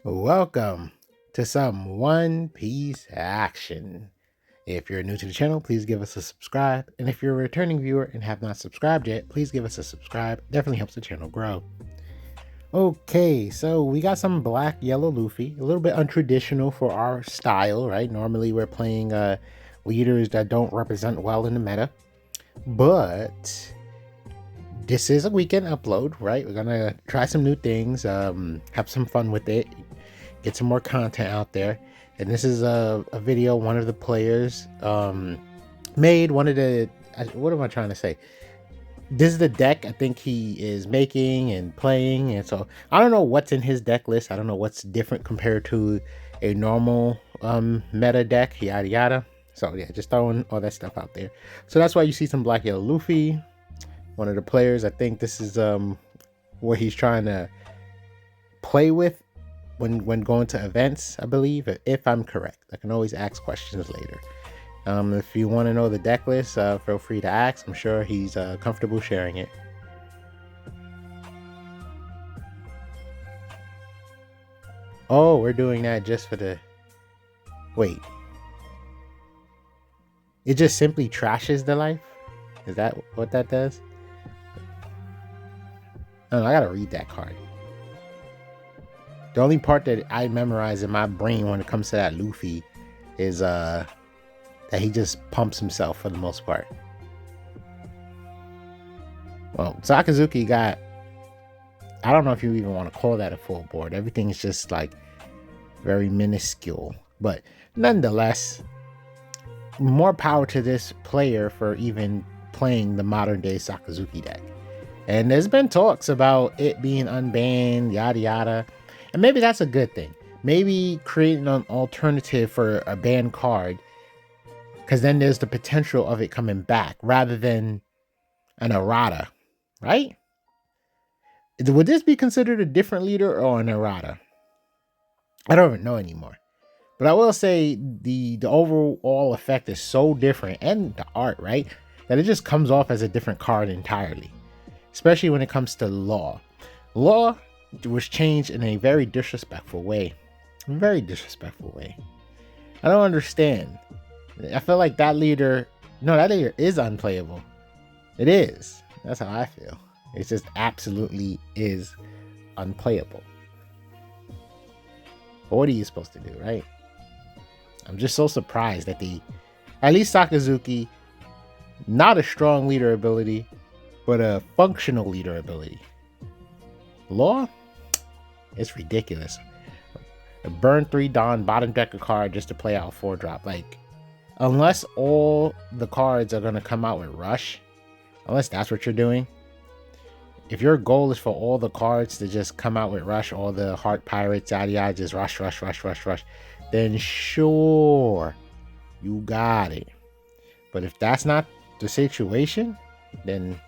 Welcome to some One Piece action. If you're new to the channel, please give us a subscribe. And if you're a returning viewer and have not subscribed yet, please give us a subscribe. Definitely helps the channel grow. Okay, so we got some black yellow Luffy. A little bit untraditional for our style, right? Normally we're playing leaders that don't represent well in the meta. But this is a weekend upload, right? We're gonna try some new things, have some fun with it, get some more content out there. And this is a video one of the players made. One of the, what am I trying to say? This is the deck I think he is making and playing. And so I don't know what's in his deck list. I don't know what's different compared to a normal meta deck, yada yada. So yeah, just throwing all that stuff out there. So that's why you see some black yellow Luffy, one of the players. I think this is what he's trying to play with when going to events, I believe, if I'm correct. I can always ask questions later. If you want to know the deck list, feel free to ask. I'm sure he's comfortable sharing it. Oh, we're doing that just for the... Wait. It just simply trashes the life? Is that what that does? Oh, I gotta read that card. The only part that I memorize in my brain when it comes to that Luffy is that he just pumps himself for the most part. Well, Sakazuki got, I don't know if you even want to call that a full board. Everything is just like very minuscule. But nonetheless, more power to this player for even playing the modern day Sakazuki deck. And there's been talks about it being unbanned, yada yada. And maybe that's a good thing. Maybe creating an alternative for a banned card, because then there's the potential of it coming back rather than an errata, right? Would this be considered a different leader or an errata? I don't even know anymore. But I will say the overall effect is so different, and the art, right, that it just comes off as a different card entirely. Especially when it comes to Law. Law was changed in a very disrespectful way. Very disrespectful way. I don't understand. I feel like that leader is unplayable. It is. That's how I feel. It just absolutely is unplayable. But what are you supposed to do, right? I'm just so surprised that at least Sakazuki, not a strong leader ability, but a functional leader ability. Law? It's ridiculous. A burn 3 Dawn bottom deck a card just to play out 4-drop. Like, unless all the cards are going to come out with Rush, unless that's what you're doing, if your goal is for all the cards to just come out with Rush, all the Heart Pirates, yada yada, just rush, then sure, you got it. But if that's not the situation, then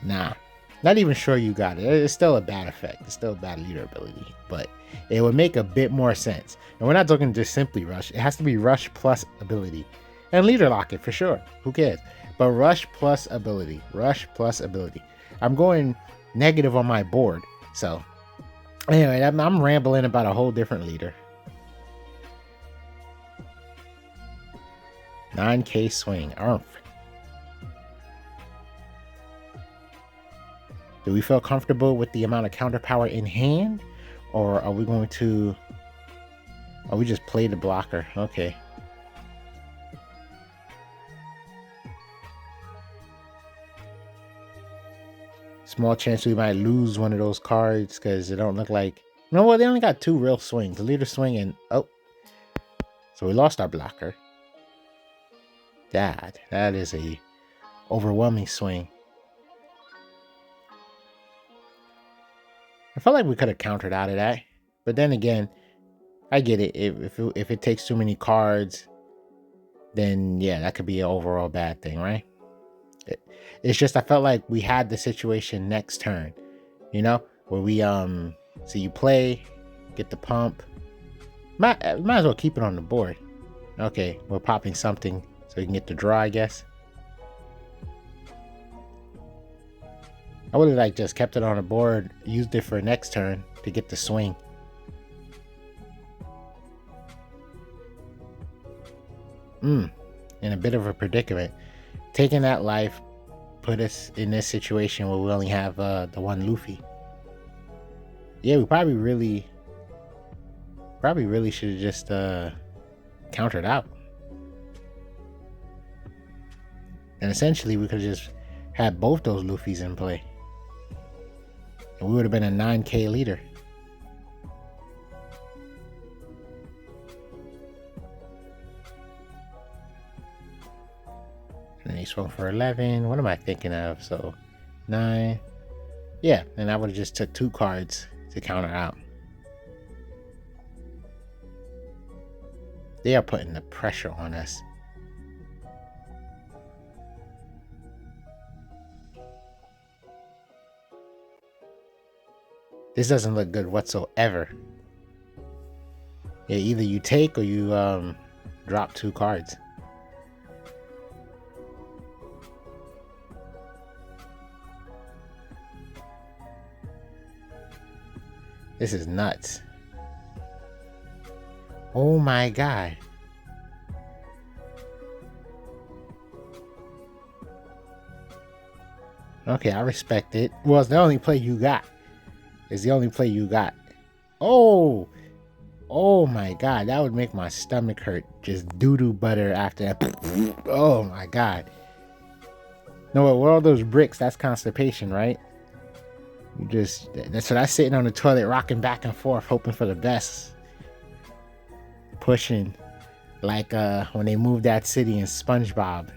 nah. Not even sure you got it. It's still a bad effect. It's still a bad leader ability. But it would make a bit more sense. And we're not talking just simply Rush. It has to be Rush plus ability. And leader lock it for sure. Who cares? But Rush plus ability. Rush plus ability. I'm going negative on my board. So anyway, I'm rambling about a whole different leader. 9K swing. Do we feel comfortable with the amount of counter power in hand? Or are we going to... Oh, we just play the blocker. Okay. Small chance we might lose one of those cards because it don't look like... No, well, they only got 2 real swings. The leader swing and... Oh. So we lost our blocker. That is a overwhelming swing. I felt like we could have countered out of that. But then again, I get it. If it takes too many cards, then yeah, that could be an overall bad thing, right? It's just I felt like we had the situation next turn, you know, where we so you play, get the pump. Might as well keep it on the board. Okay, we're popping something so we can get the draw, I guess. I would have like just kept it on the board, used it for next turn to get the swing. In a bit of a predicament. Taking that life put us in this situation where we only have the one Luffy. Yeah, we probably really should have just countered out. And essentially we could have just had both those Luffys in play. And we would have been a 9k leader. And he swung for 11. What am I thinking of? So 9. Yeah, and I would have just took 2 cards to counter out. They are putting the pressure on us. This doesn't look good whatsoever. Yeah, either you take or you drop 2 cards. This is nuts. Oh my god. Okay, I respect it. Well, it's the only play you got. It's the only play you got. Oh my god, that would make my stomach hurt. Just doo-doo butter after that. Oh my god. No, what are those bricks? That's constipation, right? That's what I sitting on the toilet rocking back and forth, hoping for the best. Pushing like when they moved that city in SpongeBob.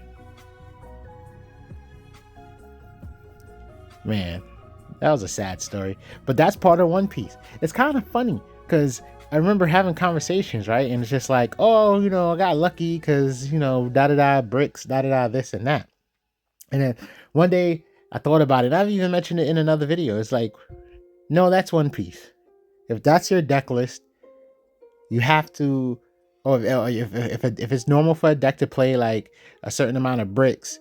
Man, that was a sad story. But that's part of One Piece. It's kind of funny because I remember having conversations, right? And it's just like, oh, I got lucky because, da-da-da, bricks, da-da-da, this and that. And then one day I thought about it. I've even mentioned it in another video. It's like, no, that's One Piece. If that's your deck list, you have to, if it's normal for a deck to play like a certain amount of bricks,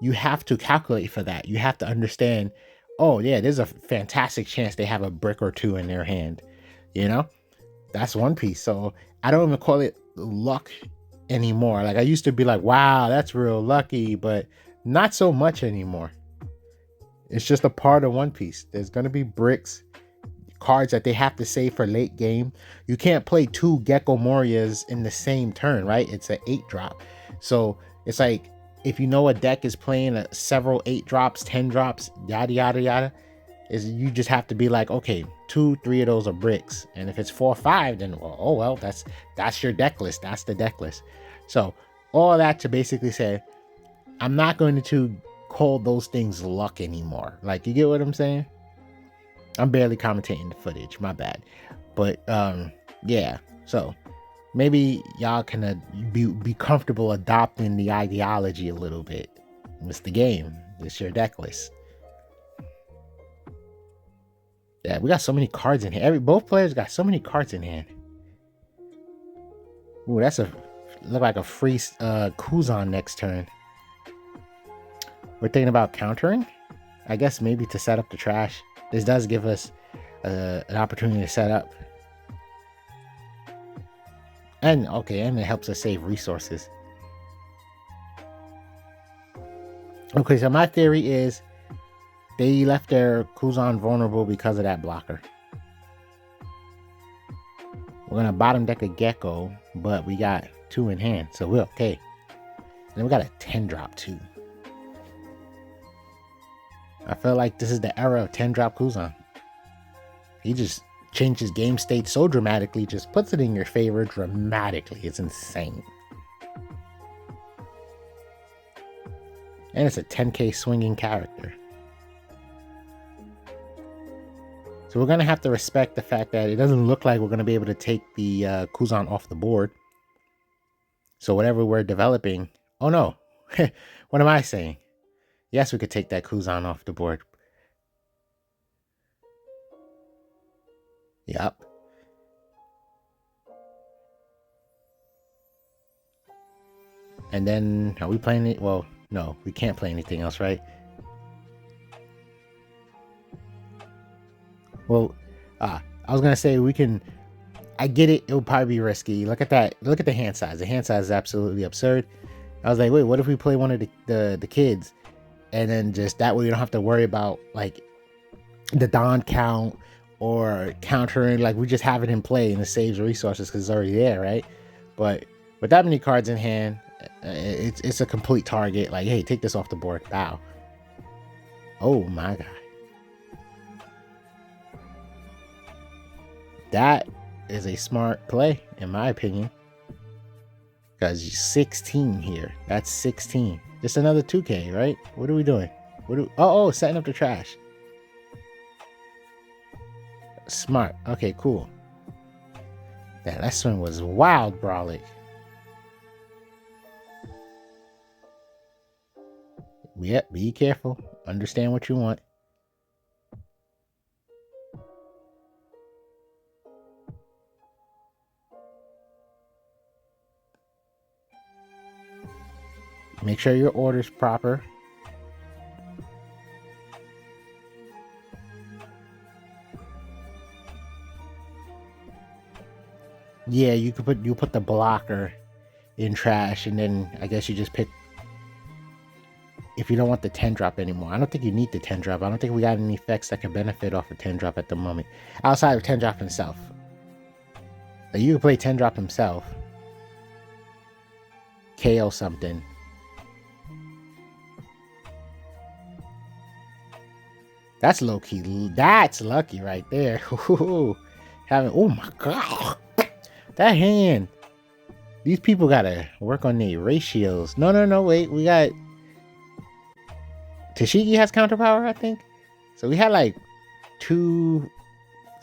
you have to calculate for that. You have to understand, oh yeah, there's a fantastic chance they have a brick or 2 in their hand. That's One Piece. So I don't even call it luck anymore. Like I used to be like, wow, that's real lucky, but not so much anymore. It's just a part of One Piece. There's going to be bricks, cards that they have to save for late game. You can't play 2 Gecko Morias in the same turn, right? It's an 8-drop. So it's like, if a deck is playing several 8 drops, 10 drops, yada, yada, yada, you just have to be like, okay, 2, 3 of those are bricks. And if it's 4 or 5, then, that's your deck list. That's the deck list. So all that to basically say, I'm not going to call those things luck anymore. Like, you get what I'm saying? I'm barely commentating the footage. My bad. But, yeah. So maybe y'all can be comfortable adopting the ideology a little bit. It's the game. It's your deck list. Yeah, we got so many cards in here. Both players got so many cards in hand. Ooh, look like a free Kuzan next turn. We're thinking about countering. I guess maybe to set up the trash. This does give us an opportunity to set up. And it helps us save resources. Okay, so my theory is they left their Kuzan vulnerable because of that blocker. We're gonna bottom deck a Gecko, but we got 2 in hand, so we're okay. And then we got a 10-drop too. I feel like this is the era of 10-drop Kuzan. He just changed his game state so dramatically, just puts it in your favor dramatically. It's insane. And it's a 10k swinging character. So we're going to have to respect the fact that it doesn't look like we're going to be able to take the Kuzan off the board. So whatever we're developing... Oh no! What am I saying? Yes, we could take that Kuzan off the board. Yep. And then, are we playing it? Well, no, we can't play anything else, right? Well, I was going to say we can... I get it. It would probably be risky. Look at that. Look at the hand size. The hand size is absolutely absurd. I was like, wait, what if we play one of the kids, and then just that way we don't have to worry about like the Don count or countering. Like we just have it in play and it saves resources because it's already there, right? But with that many cards in hand, it's a complete target. Like, hey, take this off the board. Bow. Oh my god. That is a smart play, in my opinion. Because 16 here. That's 16. Just another 2K, right? What are we doing? Oh, setting up the trash. Smart. Okay, cool. That last one was wild, Brawlic. Yep, be careful. Understand what you want. Make sure your order's proper. Yeah, you put the blocker in trash, and then I guess you just pick if you don't want the 10 drop anymore. I don't think you need the 10 drop. I don't think we got any effects that can benefit off of 10 drop at the moment. Outside of 10 drop himself. Like you can play 10 drop himself. KO something. That's low key. That's lucky right there. Having, oh my god. That hand. These people gotta work on their ratios. No, wait. We got Tashigi has counter power, I think. So we had like two,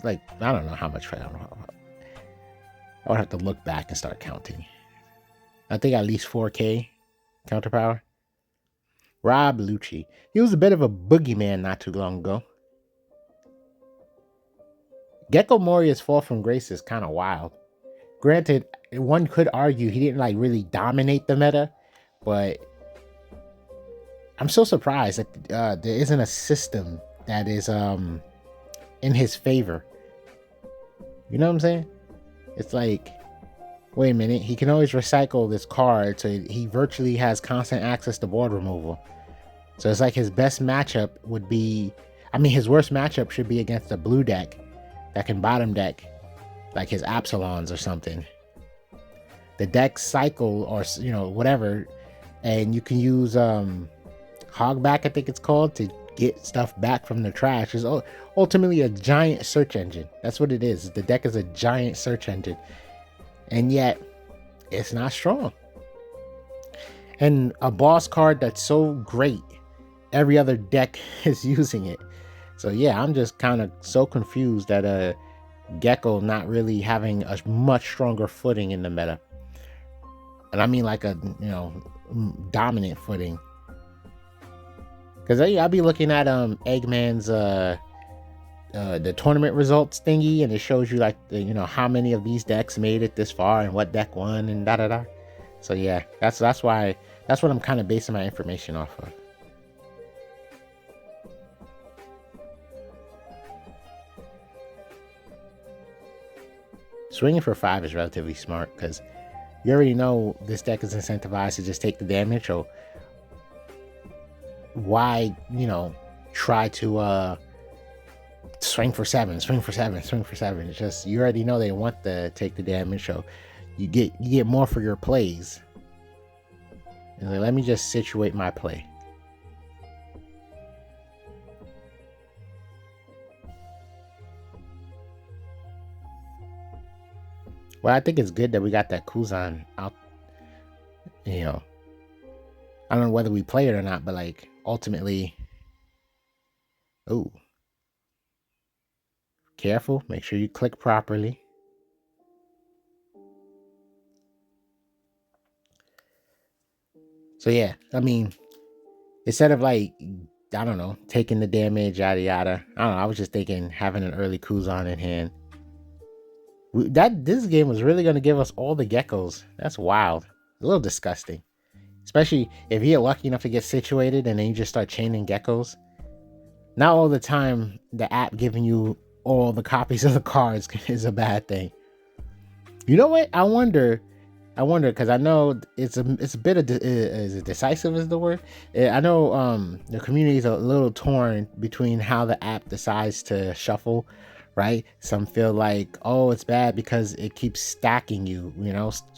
like, I don't know how much. I would have to look back and start counting. I think at least 4K counter power. Rob Lucci. He was a bit of a boogeyman not too long ago. Gecko Moria's fall from grace is kind of wild. Granted, one could argue he didn't like really dominate the meta, but I'm so surprised that there isn't a system that is in his favor. You know what I'm saying? It's like, wait a minute, he can always recycle this card, so he virtually has constant access to board removal. So it's like his best matchup would be, I mean, his worst matchup should be against a blue deck that can bottom deck, like his Absalons or something. The deck cycle or, you know, whatever, and you can use Hogback, I think it's called, to get stuff back from the trash. Is ultimately a giant search engine. That's what it is. The deck is a giant search engine, and yet it's not strong. And a boss card that's so great, every other deck is using it. So yeah, I'm just kind of so confused that Gecko not really having a much stronger footing in the meta. And I mean like a, you know, dominant footing. Because I'll be looking at Eggman's the tournament results thingy, and it shows you like the, you know, how many of these decks made it this far and what deck won and da da da. So yeah, that's what I'm kind of basing my information off of. Swinging for 5 is relatively smart because you already know this deck is incentivized to just take the damage. So why, you know, try to swing for 7? It's just, you already know they want to take the damage, so you get more for your plays. And like, let me just situate my play. Well, I think it's good that we got that Kuzan out. You know, I don't know whether we play it or not, but like ultimately, oh, careful, make sure you click properly. So yeah, I mean, instead of like, I don't know, taking the damage, yada yada, I don't know, I was just thinking having an early Kuzan in hand. This game was really going to give us all the geckos. That's wild. A little disgusting. Especially if you get lucky enough to get situated and then you just start chaining geckos. Not all the time the app giving you all the copies of the cards is a bad thing. You know what? I wonder because I know it's a bit of is it decisive is the word. I know the community is a little torn between how the app decides to shuffle, right? Some feel like, oh, it's bad because it keeps stacking you,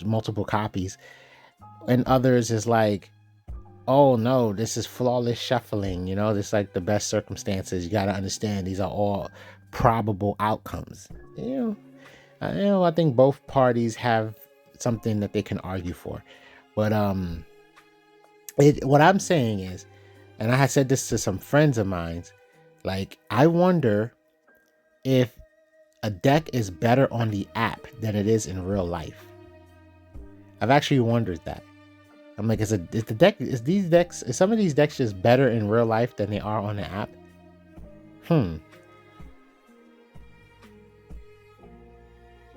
multiple copies, and others is like, oh no, this is flawless shuffling. This like the best circumstances. You got to understand these are all probable outcomes. I think both parties have something that they can argue for, but what I'm saying is, and I had said this to some friends of mine, like I wonder if a deck is better on the app than it is in real life. I've actually wondered that. I'm like, is some of these decks just better in real life than they are on the app?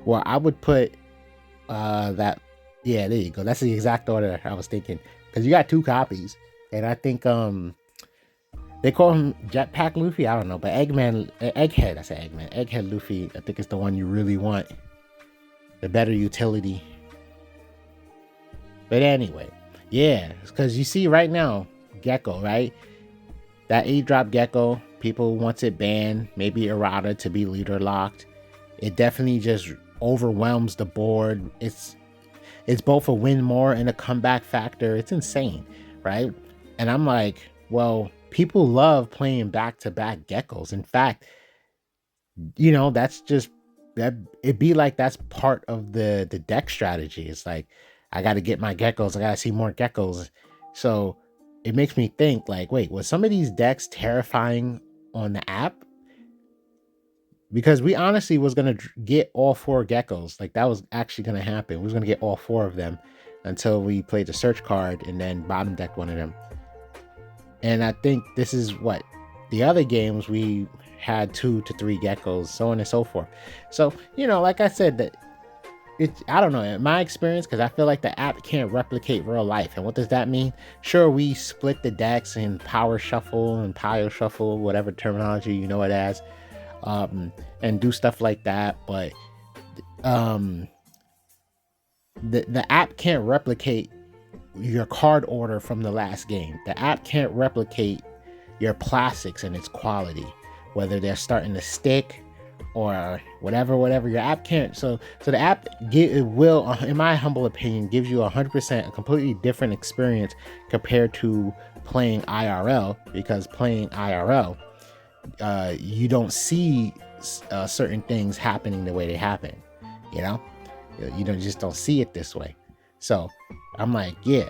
Well, I would put that. Yeah, there you go. That's the exact order I was thinking. Because you got 2 copies, and I think they call him Jetpack Luffy. I don't know, but Egghead. I said Eggman. Egghead Luffy. I think it's the one you really want. The better utility. But anyway, yeah, because you see right now, Gecko, right? That 8-drop Gecko, people wants it banned, maybe errata to be leader locked. It definitely just overwhelms the board. It's both a win more and a comeback factor. It's insane, right? And I'm like, well, people love playing back-to-back Geckos. In fact, that's just that it'd be like that's part of the deck strategy. It's like I got to get my Geckos. I got to see more Geckos. So it makes me think like, wait, was some of these decks terrifying on the app? Because we honestly was going to get all 4 Geckos. Like that was actually going to happen. We was going to get all 4 of them until we played the search card and then bottom decked one of them. And I think this is what the other games we had 2 to 3 Geckos, so on and so forth. So, like I said, that I don't know, in my experience, because I feel like the app can't replicate real life. And what does that mean? Sure, we split the decks in power shuffle and pile shuffle, whatever terminology you know it as, and do stuff like that. But the app can't replicate your card order from the last game. The app can't replicate your plastics and its quality, whether they're starting to stick or whatever your app can't. So the app it will, in my humble opinion, gives you 100% a completely different experience compared to playing IRL, because playing IRL, you don't see certain things happening the way they happen. You just don't see it this way. So I'm like, yeah,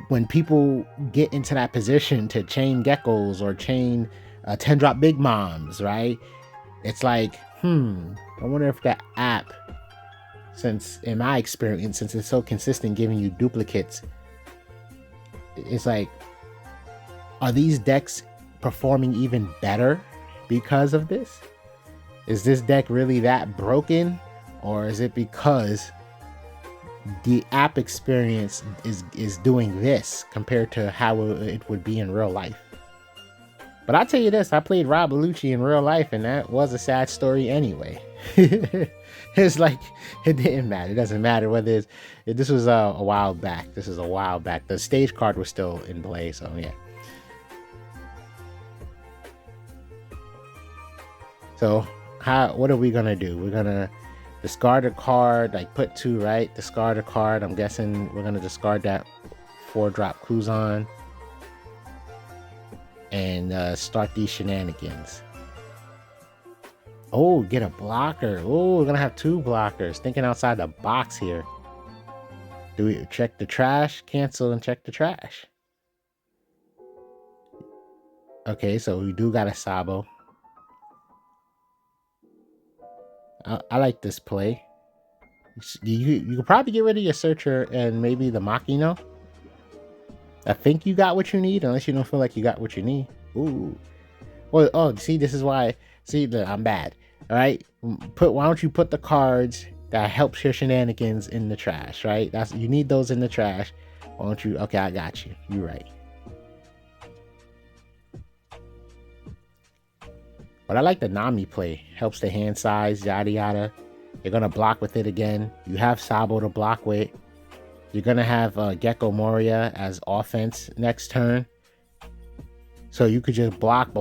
when people get into that position to chain Geckos or chain 10-drop Big Moms, right? It's like, I wonder if the app, since in my experience, since it's so consistent giving you duplicates, it's like, are these decks performing even better because of this? Is this deck really that broken? Or is it because the app experience is doing this compared to how it would be in real life? But I'll tell you this, I played Rob Lucci in real life, and that was a sad story anyway. It's like, it didn't matter. It doesn't matter whether this was a while back. This is a while back. The stage card was still in play, so yeah. So what are we gonna do? We're gonna discard a card, like put 2, right? Discard a card. I'm guessing we're gonna discard that 4-drop Kuzan and start these shenanigans. Oh, get a blocker. Oh, we're gonna have 2 blockers. Thinking outside the box here. Do we check the trash? Cancel and check the trash. Okay, so we do got a Sabo. I like this play. You could probably get rid of your Searcher and maybe the Makino. I think you got what you need, unless you don't feel like you got what you need. Ooh. Well, oh, see, this is why. See, I'm bad. All right. Why don't you put the cards that helps your shenanigans in the trash, right? You need those in the trash. Why don't you? Okay, I got you. You're right. But I like the Nami play. Helps the hand size, yada yada. You're gonna block with it again. You have Sabo to block with. You're gonna have Gecko Moria as offense next turn. So you could just block.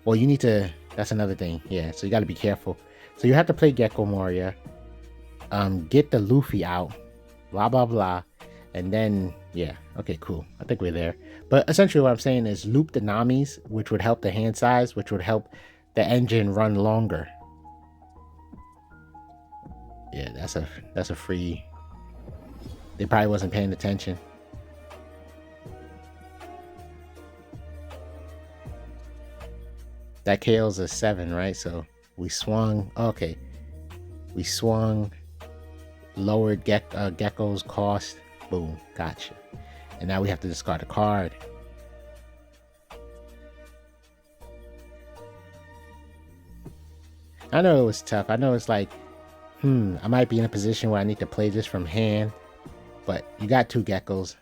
Well, you need to, that's another thing. Yeah, so you gotta be careful. So you have to play Gecko Moria. Get the Luffy out. Blah, blah, blah. And then, yeah, okay, cool. I think we're there. But essentially what I'm saying is loop the Namis, which would help the hand size, which would help the engine run longer. Yeah, that's a free. They probably wasn't paying attention. That KO's a 7, right? So we swung. Okay, we swung. Lowered Gecko's cost. Boom, gotcha. And now we have to discard a card. I know it was tough. I know it's like, I might be in a position where I need to play this from hand, but you got 2 Geckos.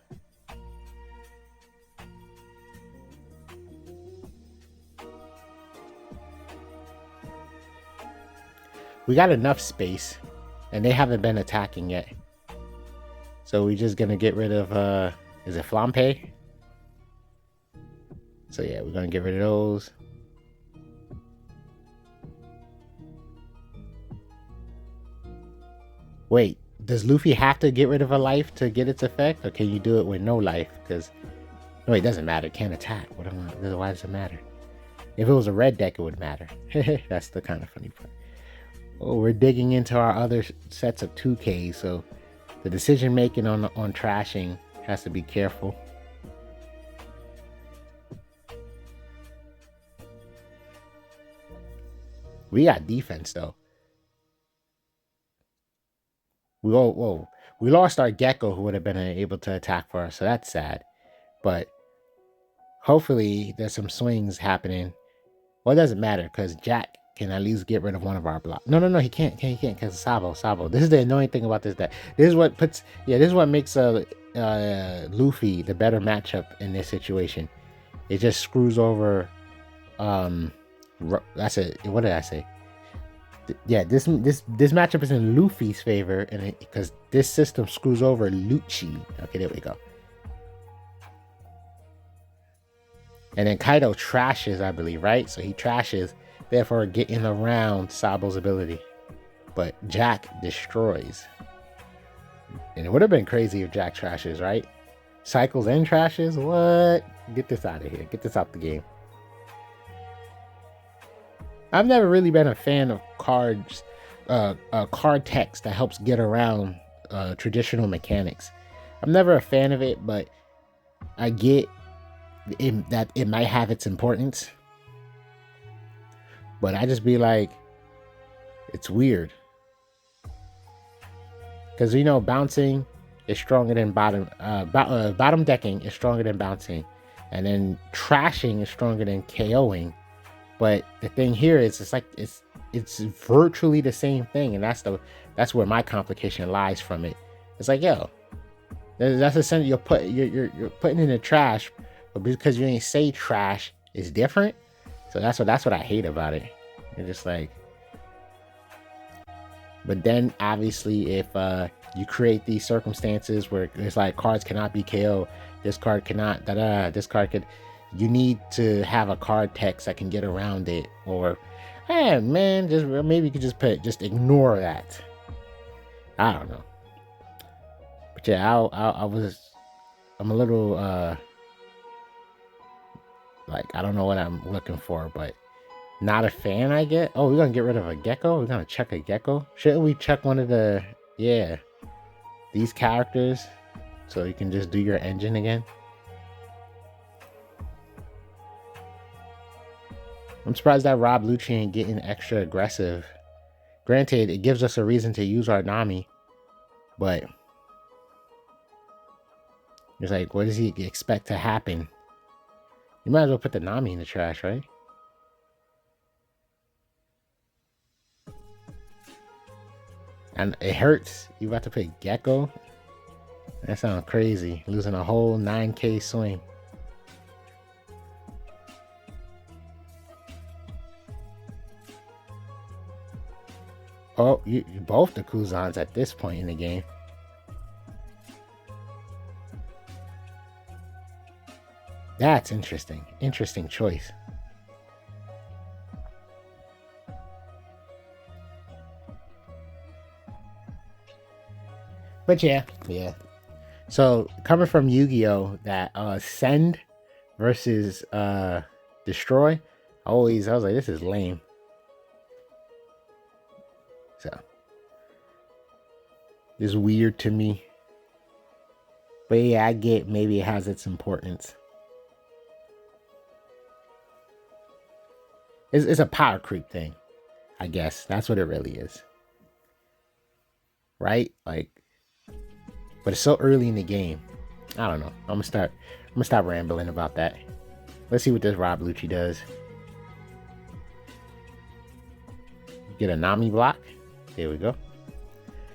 We got enough space, and they haven't been attacking yet. So we're just gonna get rid of, is it Flampe? So yeah, we're gonna get rid of those. Wait, does Luffy have to get rid of a life to get its effect? Or can you do it with no life? Because, no, it doesn't matter. It can't attack. Why does it matter? If it was a red deck, it would matter. That's the kind of funny part. Oh, we're digging into our other sets of 2Ks, so the decision making on trashing has to be careful. We got defense though. We lost our Gecko who would have been able to attack for us, so that's sad. But hopefully there's some swings happening. Well, it doesn't matter because Jack can at least get rid of one of our blocks. No, he can't because Sabo. This is the annoying thing about this deck. This is what makes Luffy the better matchup in this situation. It just screws over. That's it. What did I say? Yeah, this matchup is in Luffy's favor, and because this system screws over Lucci. Okay, there we go. And then Kaido trashes, I believe, right? So he trashes, therefore getting around Sabo's ability. But Jack destroys. And it would have been crazy if Jack trashes, right? Cycles and trashes? What? Get this out of here. Get this out the game. I've never really been a fan of cards, card text that helps get around traditional mechanics. I'm never a fan of it, but I get that it might have its importance. But I just be like, it's weird. Because, bouncing is stronger than bottom decking is stronger than bouncing. And then trashing is stronger than KOing. But the thing here is it's virtually the same thing. And that's where my complication lies from it. It's like, yo, that's essentially you're putting in the trash, but because you ain't say trash, it's different. So that's what I hate about it. It's just like, but then obviously if you create these circumstances where it's like cards cannot be KO, this card cannot, this card could, you need to have a card text that can get around it, or man, just maybe you could just ignore that. I don't know. But yeah, I'm a little like, I don't know what I'm looking for, but not a fan, I get. Oh, we're gonna get rid of a Gecko? We're gonna check a Gecko? Shouldn't we check one of the, these characters so you can just do your engine again? I'm surprised that Rob Lucci ain't getting extra aggressive. Granted, it gives us a reason to use our Nami, but it's like, what does he expect to happen? You might as well put the Nami in the trash, right? And it hurts. You about to put Gecko? That sounds crazy. Losing a whole 9K swing. both the Kuzans at this point in the game. That's interesting. Interesting choice. But yeah. So coming from Yu-Gi-Oh, that send versus destroy, I was like, this is lame. So it's weird to me. But yeah, I get maybe it has its importance. It's a power creep thing, I guess. That's what it really is. Right? Like, but it's so early in the game. I don't know. I'm gonna stop rambling about that. Let's see what this Rob Lucci does. Get a Nami block. There we go.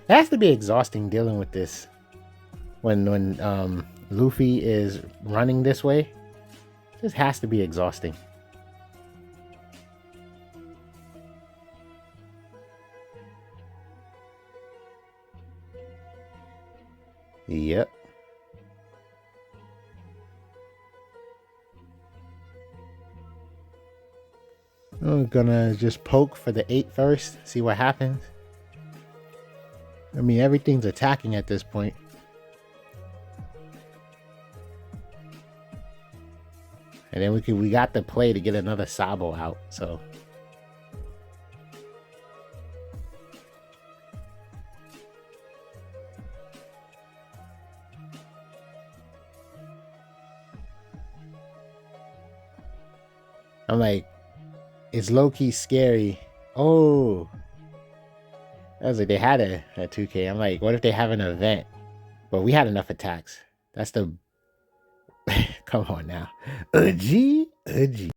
It has to be exhausting dealing with this when Luffy is running this way. This has to be exhausting. Yep. I'm gonna just poke for the 8 first, see what happens. I mean, everything's attacking at this point. And then we got the play to get another Sabo out, so. I'm like, it's low-key scary. Oh. I was like, they had a 2K. I'm like, what if they have an event? But we had enough attacks. That's the... Come on now. A G?